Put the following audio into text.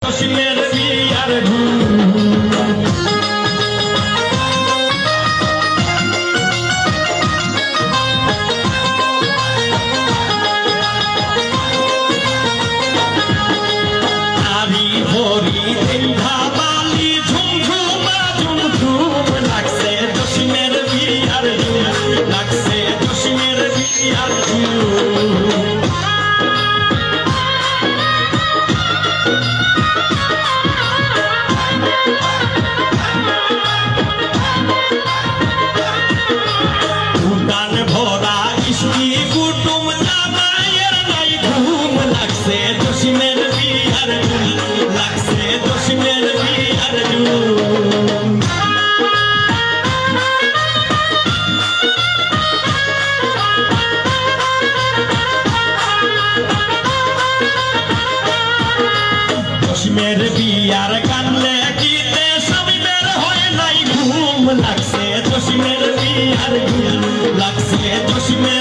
জসিমের বিয়ার ধুম আরি ভরি তেন্ধা বালি ঝুমঝুমা ঝুমঝুম লাগছে জসিমের বিয়ার ধুম লাগছে জসিমের বিয়ার ধুম ভরা ইস্কি কুটুম জামাইয়ের নাই ঘুম লাগছে জসিমের বিয়ার ধুম লাগছে জসিমের বিয়ার ধুম জসিমের বিয়ার কানলে গীতে শামীমের হয় নাই ঘুম লাগছে জসিমের বিয়ার ধুম লাগছে জসিমের